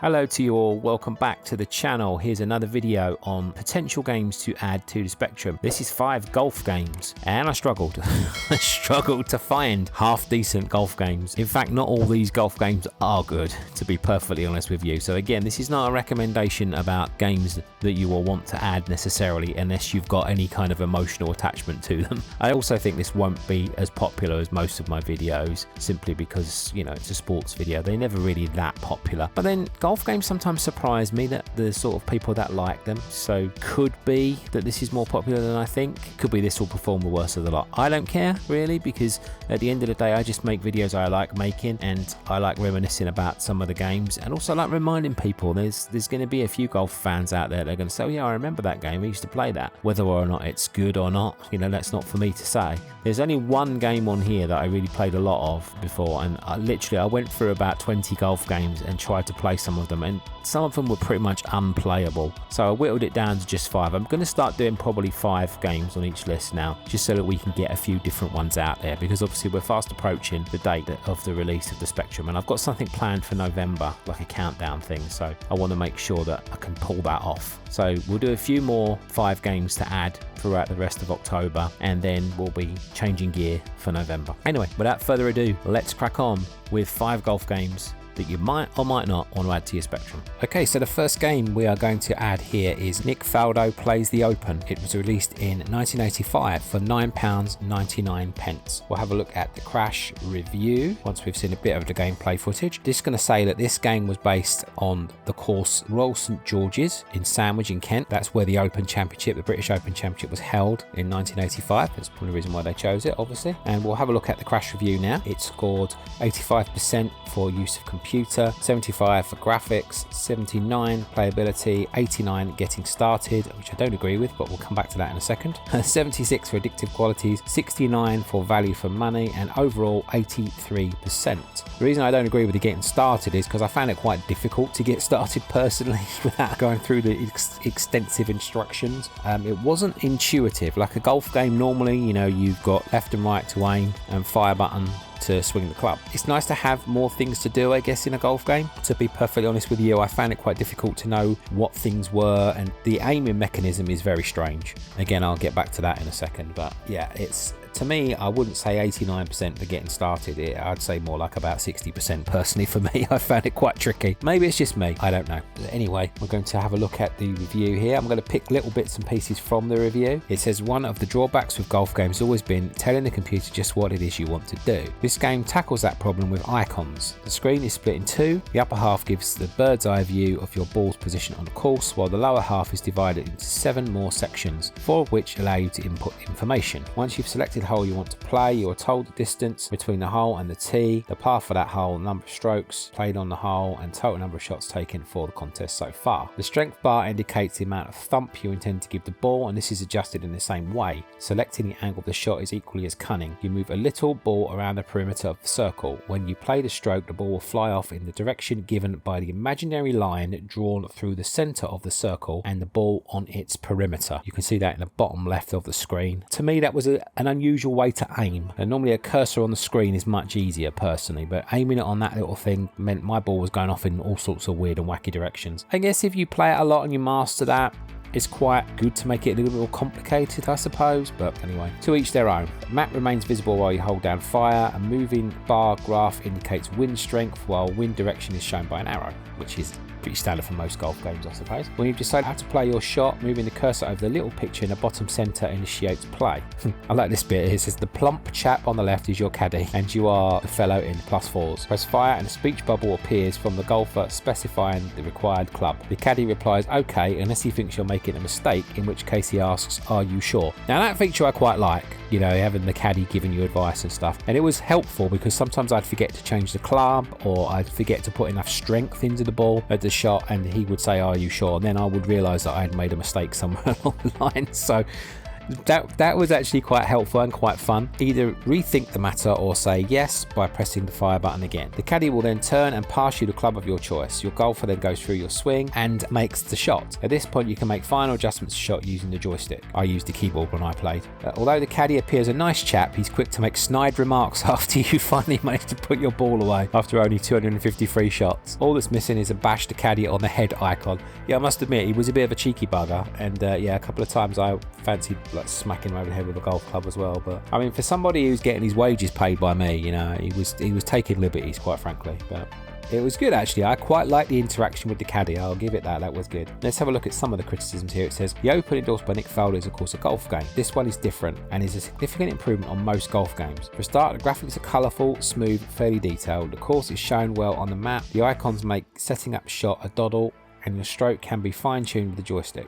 Hello to you all, welcome back to the channel. Here's another video on potential games to add to the spectrum. This is 5 golf games and I struggled. I struggled to find half decent golf games. In fact, not all these golf games are good, to be perfectly honest with you. So again, this is not a recommendation about games that you will want to add necessarily unless you've got any kind of emotional attachment to them. I also think this won't be as popular as most of my videos simply because, you know, it's a sports video. They're never really that popular. But then golf games sometimes surprise me, that the sort of people that like them. So could be that this is more popular than I think. Could be this will perform the worst of the lot. I don't care really, because at the end of the day I just make videos I like making, and I like reminiscing about some of the games, and also like reminding people there's going to be a few golf fans out there that are going to say, oh yeah, I remember that game, I used to play that. Whether or not it's good or not, you know, that's not for me to say. There's only one game on here that I really played a lot of before, and I went through about 20 golf games and tried to play some of them, and some of them were pretty much unplayable. So I whittled it down to just 5. I'm going to start doing probably 5 games on each list now, just so that we can get a few different ones out there, because obviously we're fast approaching the date of the release of the Spectrum, and I've got something planned for November, like a countdown thing, so I want to make sure that I can pull that off. So we'll do a few more 5 games to add throughout the rest of October, and then we'll be changing gear for November. Anyway, without further ado, let's crack on with 5 golf games that you might or might not want to add to your spectrum. Okay, so the first game we are going to add here is Nick Faldo Plays the Open. It was released in 1985 for £9.99. We'll have a look at the crash review once we've seen a bit of the gameplay footage. This is going to say that this game was based on the course Royal St George's in Sandwich in Kent. That's where the Open Championship, the British Open Championship, was held in 1985. That's probably the reason why they chose it, obviously. And we'll have a look at the crash review now. It scored 85% for use of computer, 75 for graphics, 79 playability, 89 getting started, which I don't agree with, but we'll come back to that in a second. 76 for addictive qualities, 69 for value for money, and overall 83%. The reason I don't agree with the getting started is because I found it quite difficult to get started personally without going through the extensive instructions. It wasn't intuitive. Like a golf game normally, you know, you've got left and right to aim and fire button to swing the club. It's nice to have more things to do, I guess, in a golf game. To be perfectly honest with you, I found it quite difficult to know what things were, and the aiming mechanism is very strange. Again, I'll get back to that in a second, but yeah, it's, to me, I wouldn't say 89% for getting started. I'd say more like about 60% personally for me. I found it quite tricky. Maybe it's just me, I don't know. Anyway, we're going to have a look at the review here. I'm going to pick little bits and pieces from the review. It says, one of the drawbacks with golf games has always been telling the computer just what it is you want to do. This game tackles that problem with icons. The screen is split in 2. The upper half gives the bird's eye view of your ball's position on the course, while the lower half is divided into 7 more sections, 4 of which allow you to input information. Once you've selected the hole you want to play, you are told the distance between the hole and the tee, the path for that hole, number of strokes played on the hole, and total number of shots taken for the contest so far. The strength bar indicates the amount of thump you intend to give the ball, and this is adjusted in the same way. Selecting the angle of the shot is equally as cunning. You move a little ball around the perimeter of the circle. When you play the stroke, the ball will fly off in the direction given by the imaginary line drawn through the center of the circle and the ball on its perimeter. You can see that in the bottom left of the screen. To me, that was an unusual way to aim, and normally a cursor on the screen is much easier personally, but aiming it on that little thing meant my ball was going off in all sorts of weird and wacky directions. I guess if you play it a lot and you master that, it's quite good to make it a little bit more complicated, I suppose, but anyway, to each their own. The map remains visible while you hold down fire. A moving bar graph indicates wind strength, while wind direction is shown by an arrow, which is pretty standard for most golf games, I suppose. When you've decided how to play your shot, moving the cursor over the little picture in the bottom center initiates play. I like this bit. It says the plump chap on the left is your caddy, and you are the fellow in +4s. Press fire and a speech bubble appears from the golfer specifying the required club. The caddy replies okay unless he thinks you're making a mistake, in which case he asks, are you sure? Now that feature I quite like, you know, having the caddy giving you advice and stuff, and it was helpful because sometimes I'd forget to change the club, or I'd forget to put enough strength into the ball at the shot, and he would say, are you sure? And then I would realize that I had made a mistake somewhere along the line. So that was actually quite helpful and quite fun. Either rethink the matter or say yes by pressing the fire button again. The caddy will then turn and pass you the club of your choice. Your golfer then goes through your swing and makes the shot. At this point, you can make final adjustments to shot using the joystick. I used the keyboard when I played. Although the caddy appears a nice chap, he's quick to make snide remarks after you finally manage to put your ball away after only 253 shots. All that's missing is a bash the caddy on the head icon. Yeah, I must admit, he was a bit of a cheeky bugger, and yeah, a couple of times I fancied like smacking him over the head with a golf club as well. But I mean, for somebody who's getting his wages paid by me, you know, he was taking liberties, quite frankly. But it was good, actually. I quite like the interaction with the caddy. I'll give it that. That was good. Let's have a look at some of the criticisms here. It says, the Open endorsed by Nick Faldos is, of course, a golf game. This one is different and is a significant improvement on most golf games. For a start, the graphics are colourful, smooth, fairly detailed. The course is shown well on the map. The icons make setting up shot a doddle, and your stroke can be fine-tuned with the joystick.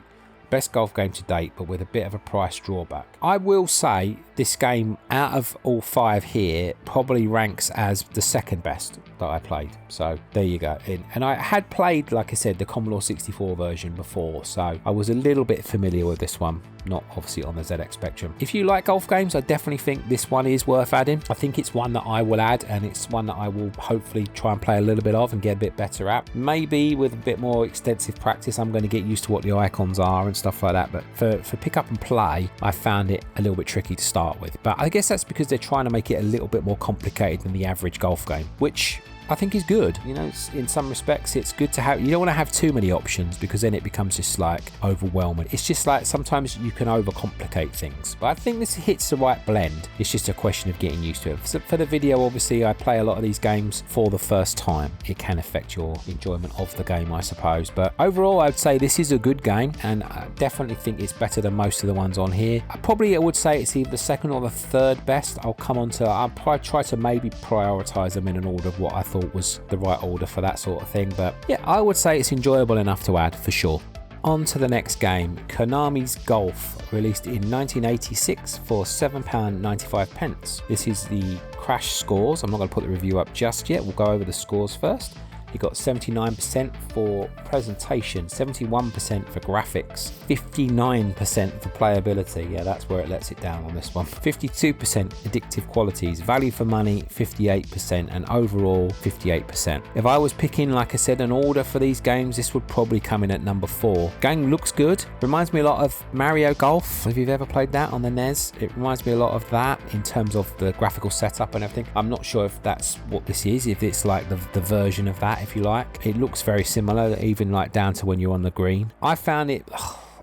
Best golf game to date, but with a bit of a price drawback. I will say this game, out of all 5 here, probably ranks as the second best that I played. So there you go. And I had played, like I said, the Commodore 64 version before, so I was a little bit familiar with this one, not obviously on the ZX Spectrum. If you like golf games, I definitely think this one is worth adding. I think it's one that I will add, and it's one that I will hopefully try and play a little bit of and get a bit better at. Maybe with a bit more extensive practice, I'm going to get used to what the icons are and stuff like that. But for pick up and play, I found it a little bit tricky to start with. But I guess that's because they're trying to make it a little bit more complicated than the average golf game, which I think is good. You know, in some respects, it's good to have. You don't want to have too many options because then it becomes just like overwhelming. It's just like sometimes you can overcomplicate things. But I think this hits the right blend. It's just a question of getting used to it. So for the video, obviously, I play a lot of these games for the first time. It can affect your enjoyment of the game, I suppose. But overall, I'd say this is a good game, and I definitely think it's better than most of the ones on here. I would say it's either the second or the third best. I'll probably try to maybe prioritize them in an order of what I thought was the right order for that sort of thing. But yeah, I would say it's enjoyable enough to add for sure. On to the next game, Konamis Golf, released in 1986 for £7.95. This is the crash scores. I'm not going to put the review up just yet. We'll go over the scores first. You got 79% for presentation, 71% for graphics, 59% for playability. Yeah, that's where it lets it down on this one. 52% addictive qualities, value for money, 58%, and overall 58%. If I was picking, like I said, an order for these games, this would probably come in at number 4. Game looks good. Reminds me a lot of Mario Golf. If you've ever played that on the NES, it reminds me a lot of that in terms of the graphical setup and everything. I'm not sure if that's what this is, if it's like the version of that, if you like. It looks very similar, even like down to when you're on the green. I found it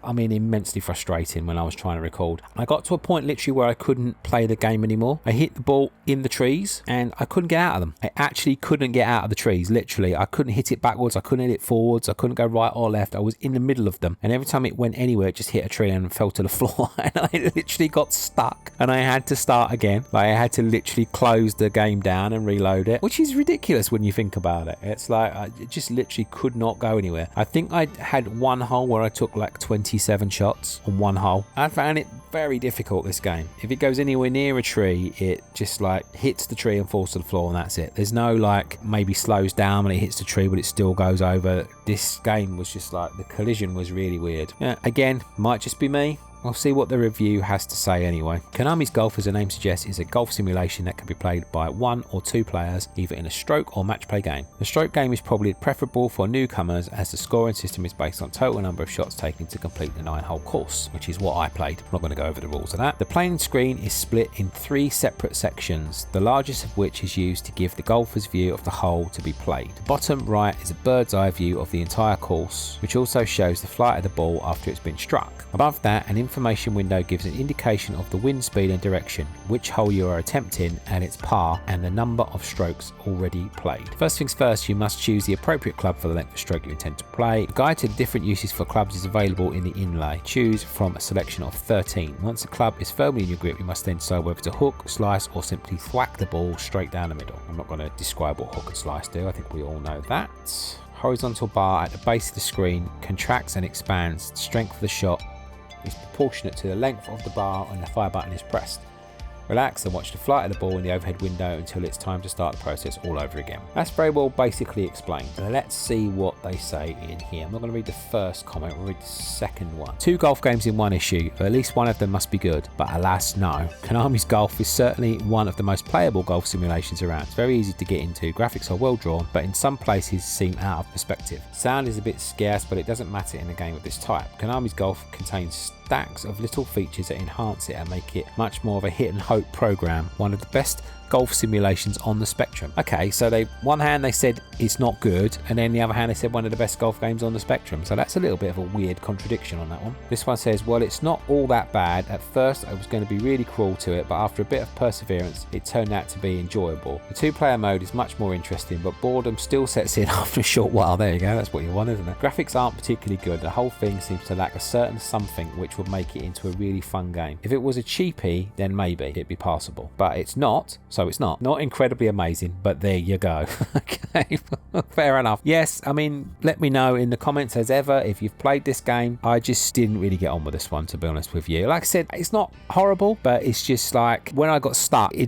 immensely frustrating when I was trying to record. I got to a point literally where I couldn't play the game anymore. I hit the ball in the trees and I couldn't get out of them. I actually couldn't get out of the trees, literally. I couldn't hit it backwards, I couldn't hit it forwards, I couldn't go right or left. I was in the middle of them, and every time it went anywhere, it just hit a tree and fell to the floor, and I literally got stuck, and I had to start again. Like, I had to literally close the game down and reload it, which is ridiculous when you think about it. It's like I just literally could not go anywhere. I think I had one hole where I took like 27 shots on one hole. I found it very difficult, this game. If it goes anywhere near a tree, it just like hits the tree and falls to the floor, and that's it. There's no like maybe slows down when it hits the tree but it still goes over. This game was just like, the collision was really weird. Yeah, again, might just be me. We'll see what the review has to say anyway. Konamis Golf, as the name suggests, is a golf simulation that can be played by 1 or 2 players, either in a stroke or match play game. The stroke game is probably preferable for newcomers, as the scoring system is based on total number of shots taken to complete the 9-hole course, which is what I played. I'm not going to go over the rules of that. The playing screen is split in 3 separate sections, the largest of which is used to give the golfer's view of the hole to be played. The bottom right is a bird's eye view of the entire course, which also shows the flight of the ball after it's been struck. Above that, an information window gives an indication of the wind speed and direction, which hole you are attempting and its par, and the number of strokes already played. First things first, you must choose the appropriate club for the length of stroke you intend to play. A guide to the different uses for clubs is available in the inlay. Choose from a selection of 13. Once the club is firmly in your grip, you must then decide whether to hook, slice, or simply thwack the ball straight down the middle. I'm not going to describe what hook and slice do, I think we all know that. Horizontal bar at the base of the screen contracts and expands. The strength of the shot is proportionate to the length of the bar when the fire button is pressed. Relax and watch the flight of the ball in the overhead window until it's time to start the process all over again. That's very well basically explained. Let's see what they say in here. I'm not going to read the first comment, we'll read the second one. 2 golf games in one issue, at least one of them must be good, but alas no. Konamis Golf is certainly one of the most playable golf simulations around. It's very easy to get into, graphics are well drawn, but in some places seem out of perspective. Sound is a bit scarce, but it doesn't matter in a game of this type. Konamis Golf contains stacks of little features that enhance it and make it much more of a hit and hope program, one of the best golf simulations on the spectrum. Okay, so one hand they said it's not good, and then the other hand they said one of the best golf games on the spectrum. So that's a little bit of a weird contradiction on that one. This one says, well, it's not all that bad. At first I was going to be really cruel to it, but after a bit of perseverance it turned out to be enjoyable. The 2-player mode is much more interesting, but boredom still sets in after a short while. There you go, that's what you want, isn't it? Graphics aren't particularly good. The whole thing seems to lack a certain something which would make it into a really fun game. If it was a cheapie, then maybe it'd be passable, but it's not, so it's not incredibly amazing, but there you go. Okay, fair enough. Yes, I mean, let me know in the comments as ever if you've played this game. I just didn't really get on with this one, to be honest with you. Like I said, it's not horrible, but it's just like when I got stuck, I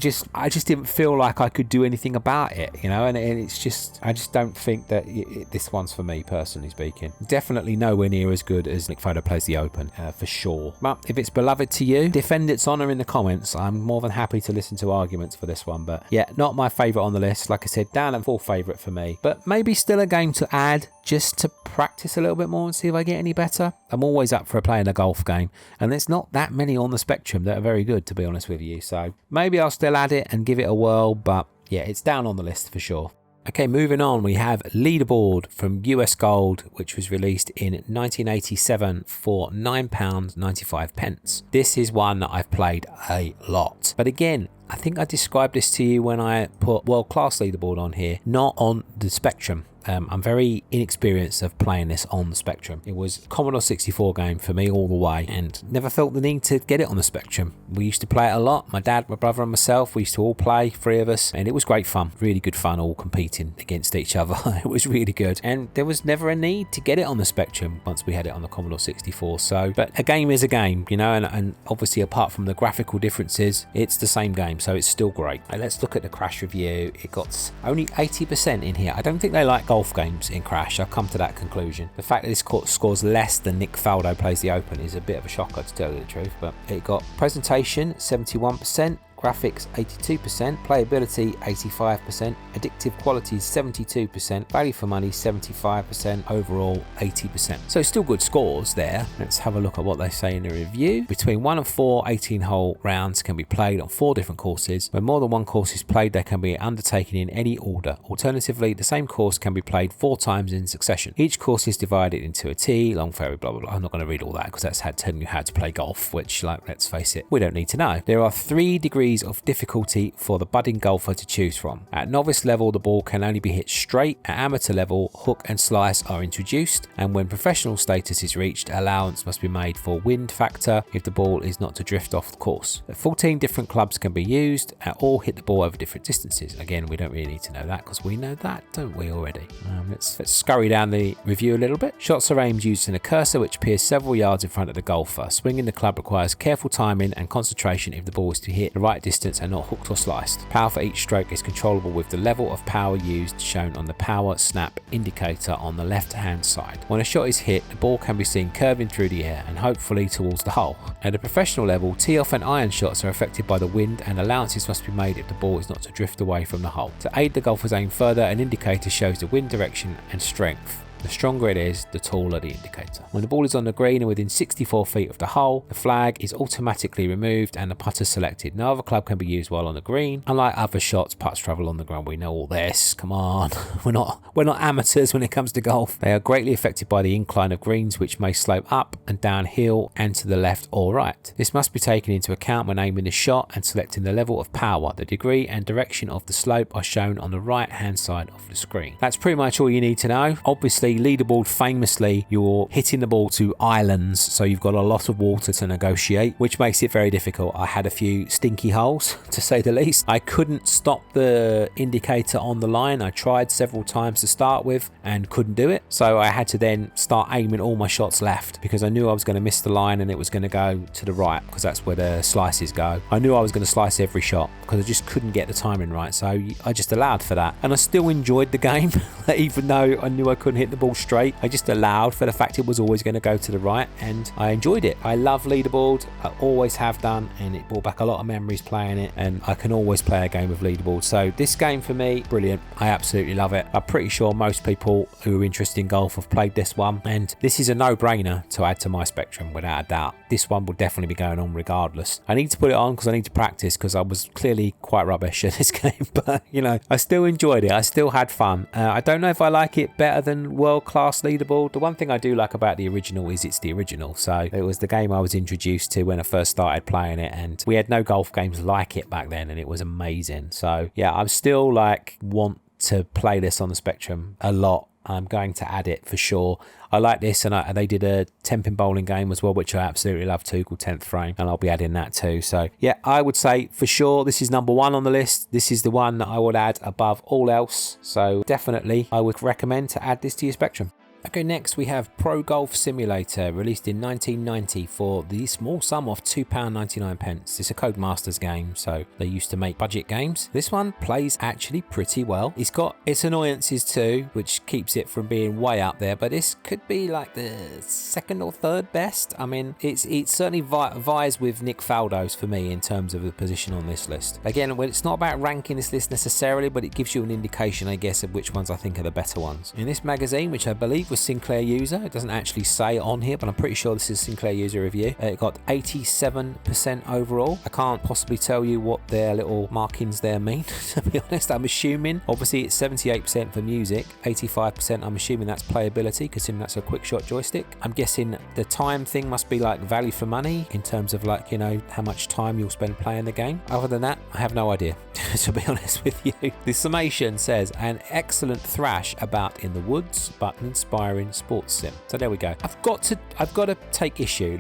just didn't feel like I could do anything about it, you know, and it's just, I just don't think that this one's for me, personally speaking. Definitely nowhere near as good as Nick Faldo Plays the Open, for sure. But if it's beloved to you, defend its honor in the comments. I'm more than happy to listen to arguments for this one, but yeah, not my favorite on the list. Like I said, down at 4th favorite for me, but maybe still a game to add just to practice a little bit more and see if I get any better. I'm always up for playing a golf game, and there's not that many on the spectrum that are very good, to be honest with you. So maybe I'll still add it and give it a whirl, but yeah, it's down on the list for sure. Okay, moving on, we have Leaderboard from US Gold, which was released in 1987 for £9.95. This is one that I've played a lot. But again, I think I described this to you when I put World Class Leaderboard on here, not on the spectrum. I'm very inexperienced of playing this on the spectrum. It was a Commodore 64 game for me all the way, and never felt the need to get it on the spectrum. We used to play it a lot. My dad, my brother and myself, we used to all play, 3 of us, and it was great fun. Really good fun, all competing against each other. It was really good, and there was never a need to get it on the spectrum once we had it on the Commodore 64. So, but a game is a game, you know, and obviously apart from the graphical differences, it's the same game, so it's still great. Let's look at the Crash review. It got only 80% in here. I don't think they like golf games in Crash. I've come to that conclusion. The fact that this scores less than Nick Faldo Plays the Open is a bit of a shocker, to tell you the truth, but it got presentation 71%, graphics 82%, playability 85%, addictive qualities 72%, value for money 75%, overall 80%. So still good scores there. Let's have a look at what they say in the review. Between 1 and 4 18-hole rounds can be played on 4 different courses. When more than one course is played, they can be undertaken in any order. Alternatively, the same course can be played 4 times in succession. Each course is divided into a tee, long fairway, blah blah blah. I'm not going to read all that because that's telling you how to play golf, which, like, let's face it, we don't need to know. There are 3 degrees of difficulty for the budding golfer to choose from. At novice level, the ball can only be hit straight. At amateur level, hook and slice are introduced, and when professional status is reached, allowance must be made for wind factor if the ball is not to drift off the course. 14 different clubs can be used, and all hit the ball over different distances. Again, we don't really need to know that because we know that, don't we, already? Let's scurry down the review a little bit. Shots are aimed using a cursor which appears several yards in front of the golfer. Swinging the club requires careful timing and concentration if the ball is to hit the right distance and not hooked or sliced. Power for each stroke is controllable with the level of power used shown on the power snap indicator on the left hand side. When a shot is hit, the ball can be seen curving through the air and hopefully towards the hole. At a professional level, tee-off and iron shots are affected by the wind, and allowances must be made if the ball is not to drift away from the hole. To aid the golfer's aim further, an indicator shows the wind direction and strength. The stronger it is, the taller the indicator. When the ball is on the green and within 64 feet of the hole, the flag is automatically removed and the putter selected. No other club can be used while on the green. Unlike other shots, putts travel on the ground. We know all this. Come on. We're not amateurs when it comes to golf. They are greatly affected by the incline of greens, which may slope up and downhill and to the left or right. This must be taken into account when aiming the shot and selecting the level of power. The degree and direction of the slope are shown on the right hand side of the screen. That's pretty much all you need to know. Obviously, obviously Leaderboard, famously, you're hitting the ball to islands, so you've got a lot of water to negotiate, which makes it very difficult. I had a few stinky holes, to say the least. I couldn't stop the indicator on the line. I tried several times to start with and couldn't do it, so I had to then start aiming all my shots left, because I knew I was going to miss the line and it was going to go to the right, because that's where the slices go. I knew I was going to slice every shot because I just couldn't get the timing right, so I just allowed for that, and I still enjoyed the game even though I knew I couldn't hit the ball straight. I just allowed for the fact it was always going to go to the right, and I enjoyed it. I love Leaderboard, I always have done, and it brought back a lot of memories playing it, and I can always play a game of Leaderboard. So this game for me, brilliant. I absolutely love it. I'm pretty sure most people who are interested in golf have played this one, and this is a no-brainer to add to my Spectrum without a doubt. This one will definitely be going on regardless. I need to put it on because I need to practice, because I was clearly quite rubbish at this game, but you know, I still enjoyed it. I still had fun. I don't know if I like it better than World Class Leaderboard. The one thing I do like about the original is it's the original, so it was the game I was introduced to when I first started playing it, and we had no golf games like it back then, and it was amazing. So yeah, I'm still like want to play this on the Spectrum a lot. I'm going to add it for sure. I like this, and they did a 10-pin bowling game as well, which I absolutely love too, called 10th Frame, and I'll be adding that too. So yeah, I would say for sure this is number one on the list. This is the one that I would add above all else, so definitely I would recommend to add this to your Spectrum. Okay, next we have Pro Golf Simulator, released in 1990 for the small sum of £2.99. It's a Codemasters game, so they used to make budget games. This one plays actually pretty well. It's got its annoyances too, which keeps it from being way up there, but this could be like the second or third best. I mean, it certainly vies with Nick Faldos for me in terms of the position on this list. Again, well, it's not about ranking this list necessarily, but it gives you an indication, I guess, of which ones I think are the better ones. In this magazine, which I believe was Sinclair User, it doesn't actually say on here, but I'm pretty sure this is Sinclair User review. It got 87% overall. I can't possibly tell you what their little markings there mean, to be honest. I'm assuming, obviously it's 78% for music, 85% I'm assuming that's playability, considering that's a quick shot joystick. I'm guessing the time thing must be like value for money in terms of, like, you know, how much time you'll spend playing the game. Other than that, I have no idea, to be honest with you. The summation says, an excellent thrash about in the woods, but an inspiring sports sim. So there we go. I've got to take issue.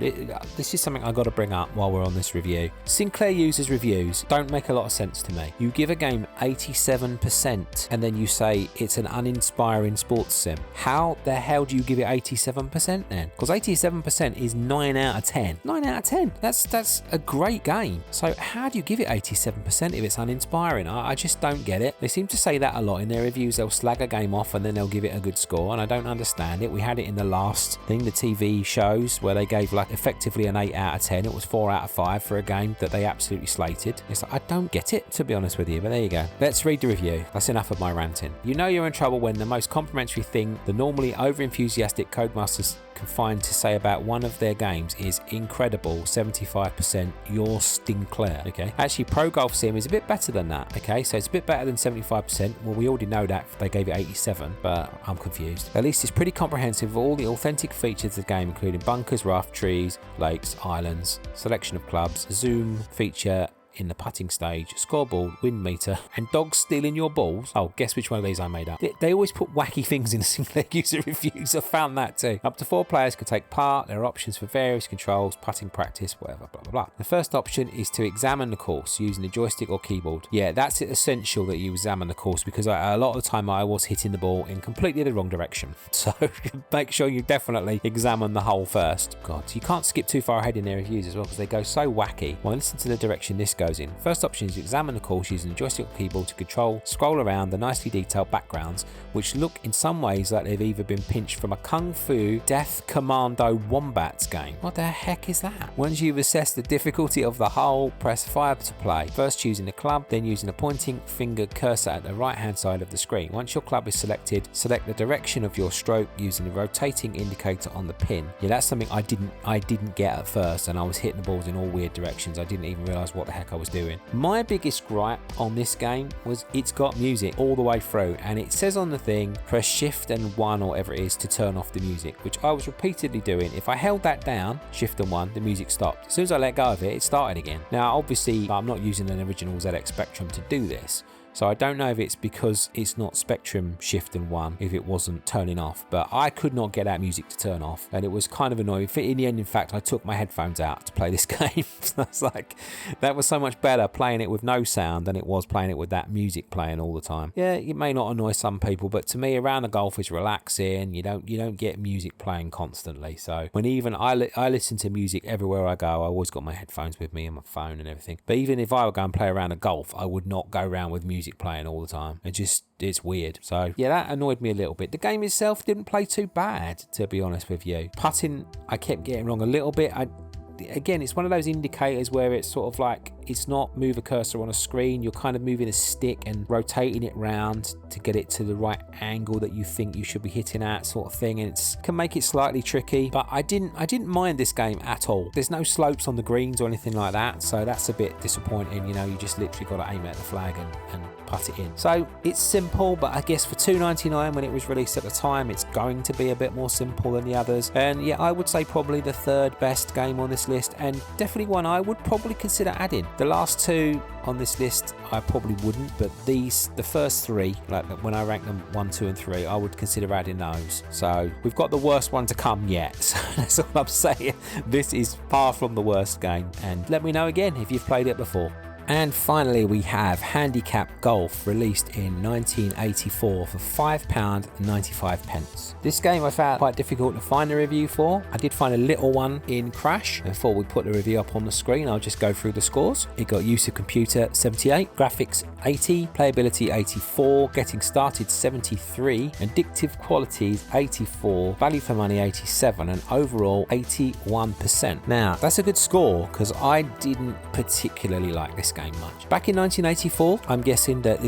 This is something I've got to bring up while we're on this review. Sinclair Users reviews don't make a lot of sense to me. You give a game 87% and then you say it's an uninspiring sports sim. How the hell do you give it 87% then? Because 87% is 9 out of 10. 9 out of 10. That's a great game. So how do you give it 87% if it's uninspiring? I just don't get it. They seem to say that a lot in their reviews. They'll slag a game off and then they'll give it a good score, and I don't understand it. We had it in the last thing, the TV shows, where they gave like effectively an 8 out of 10. It was 4 out of 5 for a game that they absolutely slated. It's like, I don't get it, to be honest with you, but there you go. Let's read the review. That's enough of my ranting. You know you're in trouble when the most complimentary thing the normally over-enthusiastic Codemasters can find to say about one of their games is incredible 75%, your Sinclair. Okay, actually Pro Golf Sim is a bit better than that. Okay, so it's a bit better than 75%. Well, we already know that they gave it 87, but I'm confused. At least it's pretty comprehensive of all the authentic features of the game, including bunkers, rough, trees, lakes, islands, selection of clubs, zoom feature in the putting stage, scoreboard, wind meter, and dogs stealing your balls. Oh, guess which one of these I made up. They always put wacky things in the Sinclair User reviews. I found that too. Up to 4 players can take part. There are options for various controls, putting practice, whatever, blah, blah, blah. The first option is to examine the course using a joystick or keyboard. Yeah, that's essential that you examine the course, because a lot of the time I was hitting the ball in completely the wrong direction. So make sure you definitely examine the hole first. God, you can't skip too far ahead in their reviews as well, because they go so wacky. Well, listen to the direction this goes in. First option is to examine the course using a joystick or keyboard to control, scroll around the nicely detailed backgrounds, which look in some ways like they've either been pinched from a Kung Fu Death Commando Wombats game. What the heck is that? Once you've assessed the difficulty of the hole, press fire to play. First choosing the club, then using a pointing finger cursor at the right hand side of the screen. Once your club is selected, select the direction of your stroke using the rotating indicator on the pin. Yeah, that's something I didn't get at first, and I was hitting the balls in all weird directions. I didn't even realise what the heck I was doing. My biggest gripe on this game was it's got music all the way through, and it says on the thing, press shift and 1 or whatever it is to turn off the music, which I was repeatedly doing. If I held that down, shift and 1, the music stopped. As soon as I let go of it, it started again. Now, obviously, I'm not using an original ZX Spectrum to do this, So I don't know if it's because it's not Spectrum Shift and 1, if it wasn't turning off, but I could not get that music to turn off, and it was kind of annoying. In the end, in fact, I took my headphones out to play this game. So I was like, that was so much better playing it with no sound than it was playing it with that music playing all the time. Yeah, it may not annoy some people, but to me, around the golf is relaxing. You don't get music playing constantly. So when even I listen to music everywhere I go, I always got my headphones with me and my phone and everything. But even if I were going to play around a golf, I would not go around with music playing all the time. It's weird. So yeah, that annoyed me a little bit. The game itself didn't play too bad, to be honest with you. Putting, I kept getting wrong a little bit. Again, it's one of those indicators where it's sort of like, it's not move a cursor on a screen. You're kind of moving a stick and rotating it round to get it to the right angle that you think you should be hitting at, sort of thing. And it can make it slightly tricky, but I didn't mind this game at all. There's no slopes on the greens or anything like that, so that's a bit disappointing. You know, you just literally got to aim at the flag and putt it in. So it's simple, but I guess for $2.99 when it was released at the time, it's going to be a bit more simple than the others. And yeah, I would say probably the third best game on this list, and definitely one I would probably consider adding. The last two on this list I probably wouldn't, but the first three, like when I rank them 1, 2 and 3, I would consider adding those. So we've got the worst one to come yet, so that's all I'm saying. This is far from the worst game, and let me know again if you've played it before. And finally, we have Handicap Golf, released in 1984 for £5.95. This game I found quite difficult to find a review for. I did find a little one in Crash. Before we put the review up on the screen, I'll just go through the scores. It got use of computer 78, graphics 80, playability 84, getting started 73, addictive qualities 84, value for money 87, and overall 81%. Now, that's a good score because I didn't particularly like this game much. Back in 1984, I'm guessing that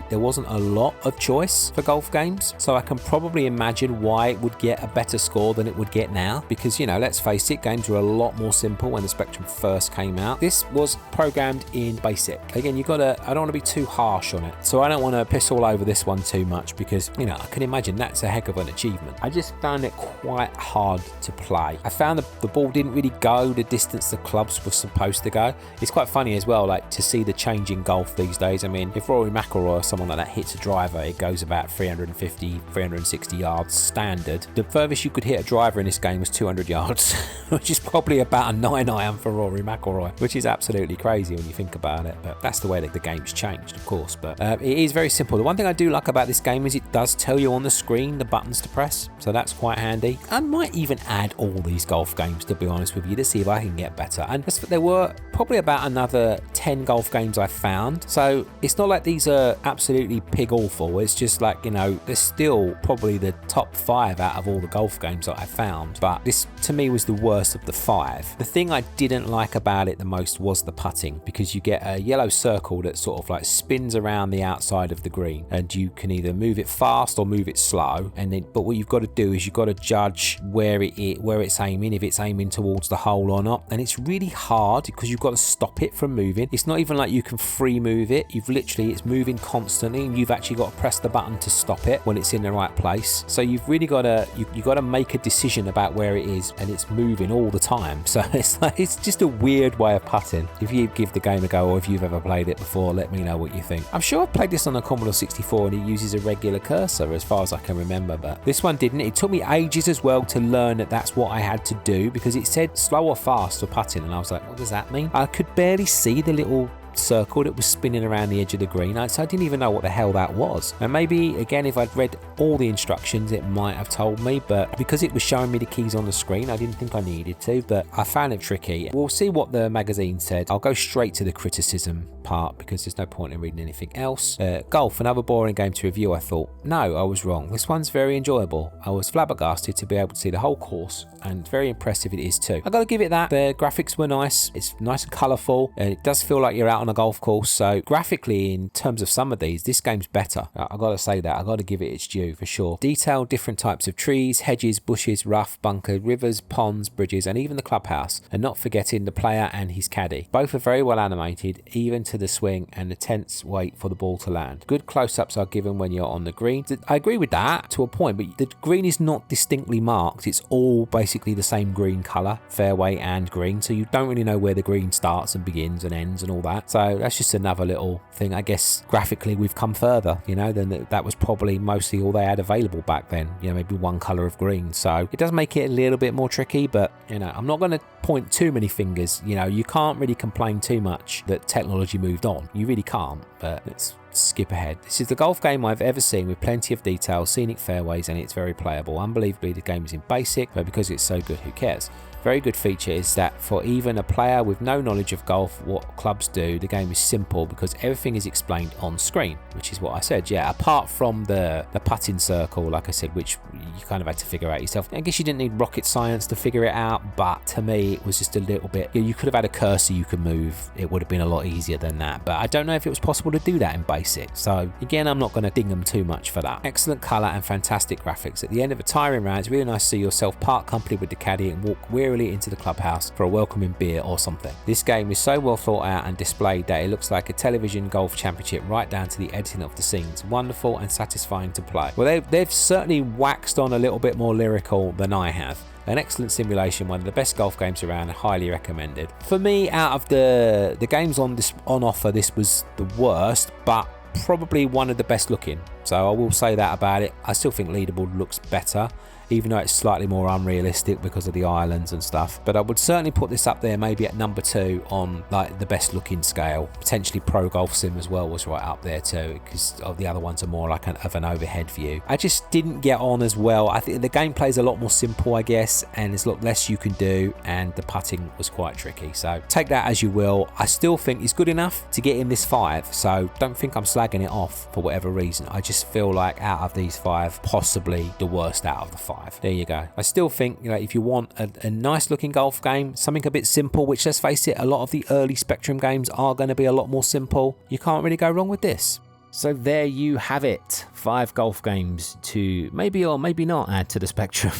there wasn't a lot of choice for golf games, so I can probably imagine why it would get a better score than it would get now, because, you know, let's face it, games were a lot more simple when the Spectrum first came out. This was programmed in BASIC. Again, I don't want to be too harsh on it, so I don't want to piss all over this one too much, because, you know, I can imagine that's a heck of an achievement. I just found it quite hard to play. I found the ball didn't really go the distance the clubs were supposed to go. It's quite funny as well, like, to see the change in golf these days. I mean, if Rory McIlroy or someone like that hits a driver, it goes about 350, 360 yards standard. The furthest you could hit a driver in this game was 200 yards, which is probably about a 9-iron for Rory McIlroy, which is absolutely crazy when you think about it. But that's the way that the game's changed, of course. But it is very simple. The one thing I do like about this game is it does tell you on the screen the buttons to press, so that's quite handy. I might even add all these golf games, to be honest with you, to see if I can get better. And there were probably about another 10 golf games I found, so it's not like these are absolutely pig awful. It's just like, you know, they're still probably the top 5 out of all the golf games that I found, but this to me was the worst of the 5. The thing I didn't like about it the most was the putting, because you get a yellow circle that sort of like spins around the outside of the green, and you can either move it fast or move it slow, but what you've got to do is you've got to judge where it's aiming, if it's aiming towards the hole or not, and it's really hard because you've got to stop it from moving. It's not even like you can free move it. It's moving constantly, and you've actually got to press the button to stop it when it's in the right place. So you've really got to you got to make a decision about where it is, and it's moving all the time. So it's just a weird way of putting. If you give the game a go, or if you've ever played it before, let me know what you think. I'm sure I've played this on a Commodore 64 and it uses a regular cursor as far as I can remember, but this one didn't. It took me ages as well to learn that that's what I had to do, because it said slow or fast for putting, and I was like, what does that mean? I could barely see the little circle that was spinning around the edge of the green, so I didn't even know what the hell that was. And maybe again, if I'd read all the instructions, it might have told me, but because it was showing me the keys on the screen, I didn't think I needed to, but I found it tricky. We'll see what the magazine said. I'll go straight to the criticism part because there's no point in reading anything else. Golf, another boring game to review. I thought, no, I was wrong. This one's very enjoyable. I was flabbergasted to be able to see the whole course, and very impressive it is too. I gotta give it that. The graphics were nice. It's nice and colourful, and it does feel like you're out on a golf course. So graphically, in terms of some of these, this game's better. I gotta say that. I gotta give it its due for sure. Detailed different types of trees, hedges, bushes, rough, bunker, rivers, ponds, bridges, and even the clubhouse, and not forgetting the player and his caddy. Both are very well animated, even to into the swing and the tense wait for the ball to land. Good close-ups are given when you're on the green. I agree with that to a point, but the green is not distinctly marked. It's all basically the same green colour, fairway and green, so you don't really know where the green starts and begins and ends and all that. So that's just another little thing. I guess graphically we've come further, you know, than that was probably mostly all they had available back then, you know, maybe one colour of green. So it does make it a little bit more tricky, but you know, I'm not going to point too many fingers. You know, you can't really complain too much that technology moved on. You really can't, but let's skip ahead. This is the golf game I've ever seen with plenty of detail, scenic fairways, and it's very playable. Unbelievably, the game is in basic, but because it's so good, who cares? Very good feature is that for even a player with no knowledge of golf, what clubs do, the game is simple because everything is explained on screen, which is what I said. Yeah, apart from the putting circle, like I said, which you kind of had to figure out yourself. I guess you didn't need rocket science to figure it out, but to me it was just a little bit, you could have had a cursor you could move. It would have been a lot easier than that, but I don't know if it was possible to do that in basic. So again, I'm not going to ding them too much for that. Excellent colour and fantastic graphics. At the end of a tiring round, it's really nice to see yourself part company with the caddy and walk wearily into the clubhouse for a welcoming beer or something. This game is so well thought out and displayed that it looks like a television golf championship right down to the editing of the scenes. Wonderful and satisfying to play. Well, they've certainly waxed on a little bit more lyrical than I have. An excellent simulation, one of the best golf games around, highly recommended. For me, out of the games on offer, this was the worst, but probably one of the best looking. So I will say that about it. I still think Leaderboard looks better, even though it's slightly more unrealistic because of the islands and stuff. But I would certainly put this up there, maybe at number 2 on like the best looking scale. Potentially Pro Golf Sim as well was right up there too, because the other ones are more like an overhead view. I just didn't get on as well. I think the gameplay is a lot more simple, I guess, and there's a lot less you can do, and the putting was quite tricky. So take that as you will. I still think it's good enough to get in this 5, so don't think I'm slagging it off for whatever reason. I just feel like out of these 5, possibly the worst out of the 5. There you go. I still think, you know, if you want a nice looking golf game, something a bit simple, which let's face it, a lot of the early Spectrum games are going to be a lot more simple, you can't really go wrong with this. So there you have it. 5 golf games to maybe or maybe not add to the Spectrum.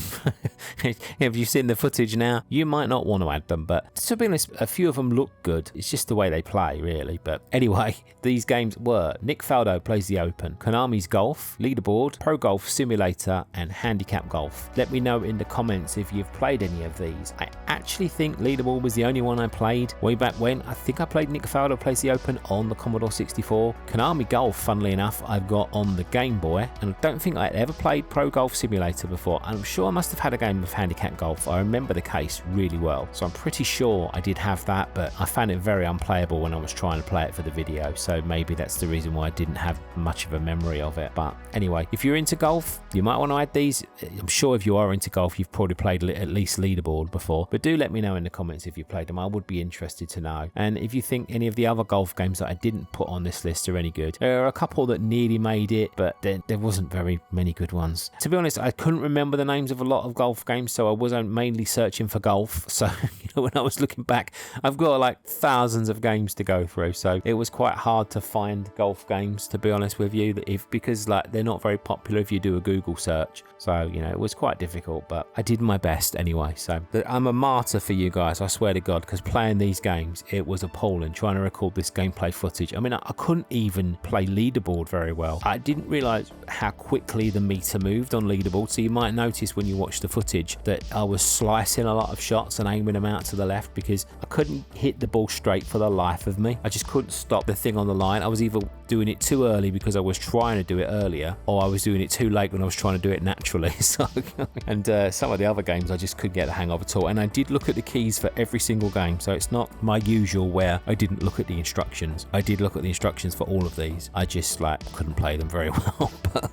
If you've seen the footage now, you might not want to add them, but to be honest, a few of them look good. It's just the way they play, really. But anyway, these games were Nick Faldo Plays the Open, Konamis Golf, Leaderboard, Pro Golf Simulator, and Handicap Golf. Let me know in the comments if you've played any of these. I actually think Leaderboard was the only one I played way back when. I think I played Nick Faldo Plays the Open on the Commodore 64. Konami Golf, funnily enough, I've got on the Game Boy, and I don't think I'd ever played Pro Golf Simulator before. I'm sure I must have had a game of Handicap Golf. I remember the case really well, so I'm pretty sure I did have that, but I found it very unplayable when I was trying to play it for the video, so maybe that's the reason why I didn't have much of a memory of it. But anyway, if you're into golf, you might want to add these. I'm sure if you are into golf, you've probably played at least Leaderboard before, but do let me know in the comments if you played them. I would be interested to know. And if you think any of the other golf games that I didn't put on this list are any good, there are a couple that nearly made it, but there wasn't very many good ones. To be honest, I couldn't remember the names of a lot of golf games, so I wasn't mainly searching for golf. So you know, when I was looking back, I've got like thousands of games to go through, so it was quite hard to find golf games, to be honest with you, because like they're not very popular if you do a Google search. So you know, it was quite difficult, but I did my best anyway. So I'm a martyr for you guys, I swear to God, because playing these games, it was appalling trying to record this gameplay footage. I mean, I couldn't even play Leaderboard very well. I didn't realize how quickly the meter moved on Leaderboard, so you might notice when you watch the footage that I was slicing a lot of shots and aiming them out to the left because I couldn't hit the ball straight for the life of me. I just couldn't stop the thing on the line. I was either doing it too early because I was trying to do it earlier, or I was doing it too late when I was trying to do it naturally. So, and some of the other games I just couldn't get the hang of at all. And I did look at the keys for every single game, so it's not my usual where I didn't look at the instructions. I did look at the instructions for all of these. I just like couldn't play them very well. But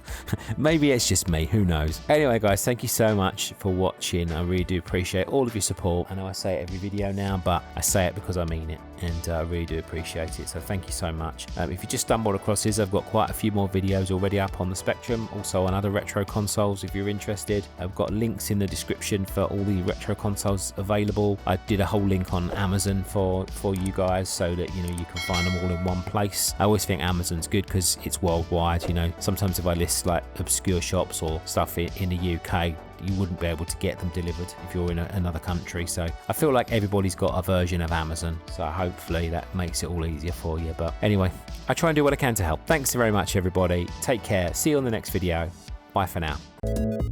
maybe it's just me, who knows. Anyway guys, thank you so much for watching. I really do appreciate all of your support. I know I say it every video now, but I say it because I mean it, and I really do appreciate it, so thank you so much. If you just stumbled across this, I've got quite a few more videos already up on the Spectrum, also on other retro consoles if you're interested. I've got links in the description for all the retro consoles available. I did a whole link on Amazon for you guys, so that you know you can find them all in one place. I always think Amazon's good because it's worldwide. You know, sometimes if I list like obscure shops or stuff in the UK, you wouldn't be able to get them delivered if you're in another country. So I feel like everybody's got a version of Amazon, so hopefully that makes it all easier for you. But anyway, I try and do what I can to help. Thanks very much, everybody. Take care. See you on the next video. Bye for now.